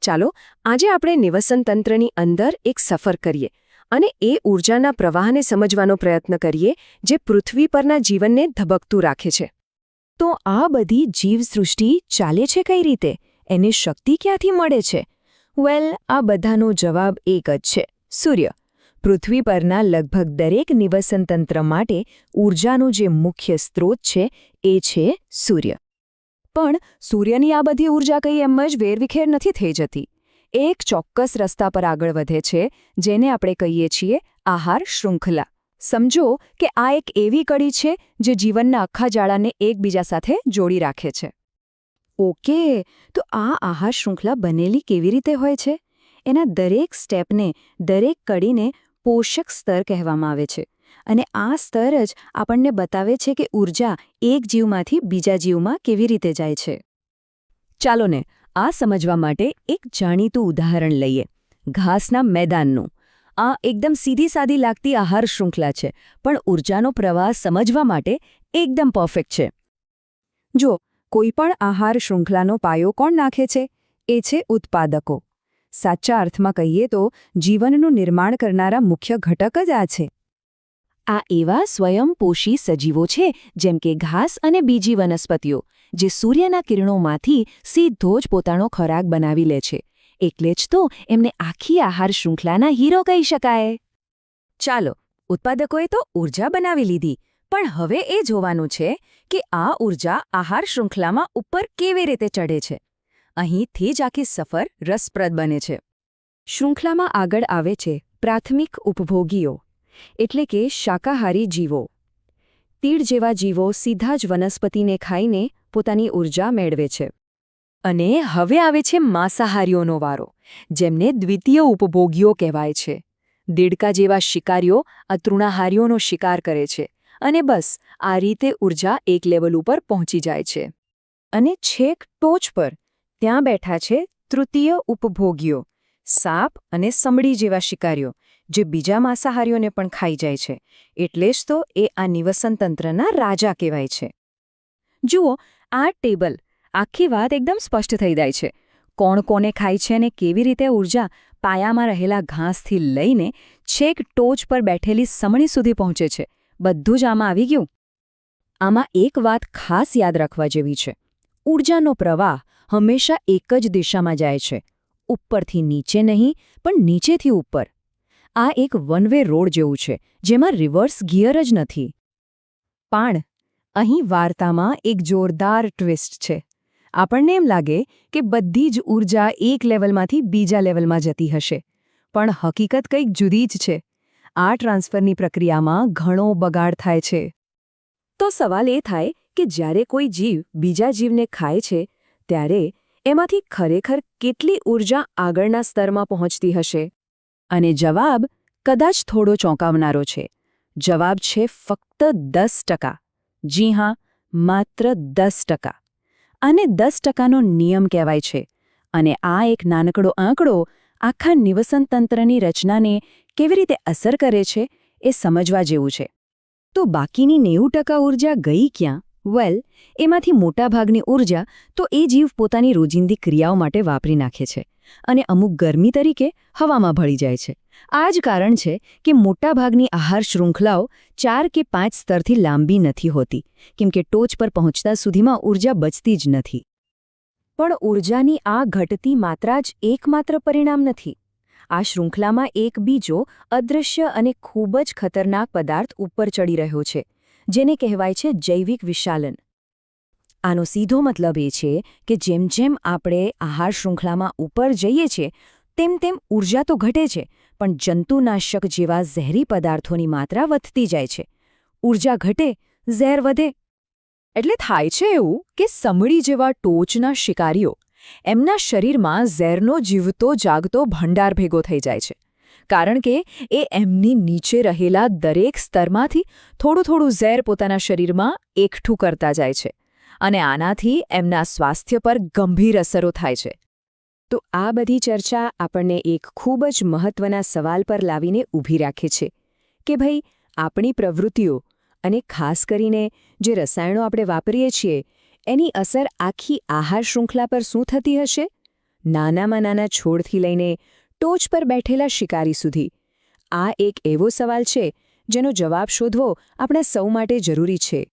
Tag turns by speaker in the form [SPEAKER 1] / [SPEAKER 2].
[SPEAKER 1] ચાલો આજે આપણે નિવસન તંત્રની અંદર એક સફર કરીએ અને એ ઊર્જાના પ્રવાહને સમજવાનો પ્રયત્ન કરીએ જે પૃથ્વી પરના જીવનને ધબકતું રાખે છે.
[SPEAKER 2] તો આ બધી જીવસૃષ્ટિ ચાલે છે કઈ રીતે? એને શક્તિ ક્યાંથી મળે છે? આ બધાનો જવાબ એક જ છે: સૂર્ય. પૃથ્વી પરના લગભગ દરેક નિવસન તંત્ર માટે ઊર્જાનું જે મુખ્ય સ્ત્રોત છે એ છે સૂર્ય. પણ સૂર્યની આ બધી ઊર્જા કંઈ એમ જ વેરવિખેર નથી થઈ જતી. એ એક ચોક્કસ રસ્તા પર આગળ વધે છે જેને આપણે કહીએ છીએ આહાર શૃંખલા. સમજો કે આ એક એવી કડી છે જે જીવનના આખા જાળાને એકબીજા સાથે જોડી રાખે છે. ઓકે, તો આ આહાર શૃંખલા બનેલી કેવી રીતે હોય છે? એના દરેક સ્ટેપને, દરેક કડીને પોષક સ્તર કહેવામાં આવે છે. અને આ સ્તર જ આપણને બતાવે છે કે ઊર્જા એક જીવમાંથી બીજા જીવમાં કેવી રીતે જાય છે. ચાલો ને આ સમજવા માટે એક જાણીતું ઉદાહરણ લઈએ: ઘાસના મેદાનનું. આ એકદમ સીધી સાદી લાગતી આહાર શૃંખલા છે, પણ ઊર્જાનો પ્રવાહ સમજવા માટે એકદમ પરફેક્ટ છે. જો કોઈપણ આહાર શૃંખલાનો પાયો કોણ નાખે છે? એ છે ઉત્પાદકો. સાચા અર્થમાં કહીએ તો જીવનનું નિર્માણ કરનારા મુખ્ય ઘટક જ આ છે. આ એવા સ્વયંપોષી સજીવો છે જેમ કે ઘાસ અને બીજી વનસ્પતિઓ, જે સૂર્યના કિરણોમાંથી સીધો જ પોતાનો ખોરાક બનાવી લે છે. એટલે જ તો એમને આખી આહાર શૃંખલાના હીરો કહી શકાય. ચાલો, ઉત્પાદકોએ તો ઊર્જા બનાવી લીધી, પણ હવે એ જોવાનું છે કે આ ઊર્જા આહાર શૃંખલામાં ઉપર કેવી રીતે ચઢે છે. અહીંથી જ આખી સફર રસપ્રદ બને છે. શૃંખલામાં આગળ આવે છે પ્રાથમિક ઉપભોગીઓ, એટલે કે શાકાહારી જીવો. તીડ જેવા જીવો સીધા જ વનસ્પતિને ખાઈને પોતાની ઊર્જા મેળવે છે. અને હવે આવે છે માંસાહારીઓનો વારો, જેમને દ્વિતીય ઉપભોગીઓ કહેવાય છે. દેડકા જેવા શિકારીઓ આ તૃણાહારીઓનો શિકાર કરે છે અને બસ આ રીતે ઊર્જા એક લેવલ ઉપર પહોંચી જાય છે. અને છેક ટોચ પર ત્યાં બેઠા છે તૃતીય ઉપભોગીઓ, સાપ અને સમડી જેવા શિકારીઓ, જે બીજા માંસાહારીઓને પણ ખાઈ જાય છે. એટલે જ તો એ આ નિવસન તંત્રના રાજા કહેવાય છે. જુઓ, આ ટેબલ આખી વાત એકદમ સ્પષ્ટ થઈ જાય છે. કોણ કોને ખાય છે અને કેવી રીતે ઊર્જા પાયામાં રહેલા ઘાસથી લઈને છેક ટોચ પર બેઠેલી સમણી સુધી પહોંચે છે. બધું જ આમાં આવી ગયું. આમાં એક વાત ખાસ યાદ રાખવા જેવી છે: ઊર્જાનો પ્રવાહ હંમેશા એક જ દિશામાં જાય છે. ઉપરથી નીચે નહીં, પણ નીચેથી ઉપર. આ એક વન વે રોડ જેવું છે, જેમાં રિવર્સ ગિયર જ નથી. પણ અહીં વાર્તામાં એક જોરદાર ટ્વિસ્ટ છે. આપણને એમ લાગે કે બધી જ ઊર્જા એક લેવલમાંથી બીજા લેવલમાં જતી હશે, પણ હકીકત કંઈક જુદી જ છે. આ ટ્રાન્સફરની પ્રક્રિયામાં ઘણો બગાડ થાય છે. તો સવાલ એ થાય કે જ્યારે કોઈ જીવ બીજા જીવને ખાય છે, ત્યારે એમાંથી ખરેખર કેટલી ઊર્જા આગળના સ્તરમાં પહોંચતી હશે? અને જવાબ કદાચ થોડો ચોંકાવનારો છે. જવાબ છે ફક્ત 10%. જી હા, માત્ર 10%. આને 10%નો નિયમ કહેવાય છે. અને આ એક નાનકડો આંકડો આખા નિવસન તંત્રની રચનાને કેવી રીતે અસર કરે છે એ સમજવા જેવું છે. તો બાકીની 90% ઊર્જા ગઈ ક્યાં? એમાંથી મોટાભાગની ઊર્જા તો એ જીવ પોતાની રોજિંદી ક્રિયાઓ માટે વાપરી નાખે છે અને અમુક ગરમી તરીકે હવામાં ભળી જાય છે. આ જ કારણ છે કે મોટાભાગની આહાર શૃંખલાઓ 4 કે 5 સ્તરથી લાંબી નથી હોતી, કેમ કે ટોચ પર પહોંચતા સુધીમાં ઊર્જા બચતી જ નથી. પણ ઊર્જાની આ ઘટતી માત્રા જ એકમાત્ર પરિણામ નથી. આ શૃંખલામાં એક બીજો અદૃશ્ય અને ખૂબ જ ખતરનાક પદાર્થ ઉપર ચડી રહ્યો છે, જેને કહેવાય છે જૈવિક વિશાલન. આનો સીધો મતલબ એ છે કે જેમ જેમ આપણે આહાર શૃંખલામાં ઉપર જઈએ છીએ, તેમ તેમ ઊર્જા તો ઘટે છે, પણ જંતુનાશક જેવા ઝેરી પદાર્થોની માત્રા વધતી જાય છે. ઊર્જા ઘટે, ઝેર વધે. એટલે થાય છે એવું કે સમડી જેવા ટોચના શિકારીઓ, એમના શરીરમાં ઝેરનો જીવતો જાગતો ભંડાર ભેગો થઈ જાય છે. કારણ કે એ એમની નીચે રહેલા દરેક સ્તરમાંથી થોડું થોડું ઝેર પોતાના શરીરમાં એકઠું કરતા જાય છે. અને આનાથી એમના સ્વાસ્થ્ય પર ગંભીર અસરો થાય છે. તો આ બધી ચર્ચા આપણને એક ખૂબ જ મહત્વના સવાલ પર લાવીને ઊભી રાખે છે કે ભાઈ, આપણી પ્રવૃત્તિઓ અને ખાસ કરીને જે રસાયણો આપણે વાપરીએ છીએ, એની અસર આખી આહાર શૃંખલા પર શું થતી હશે? નાનામાં નાના છોડથી લઈને ટોચ પર બેઠેલા શિકારી સુધી. આ એક એવો સવાલ છે જેનો જવાબ શોધવો આપણા સૌ માટે જરૂરી છે.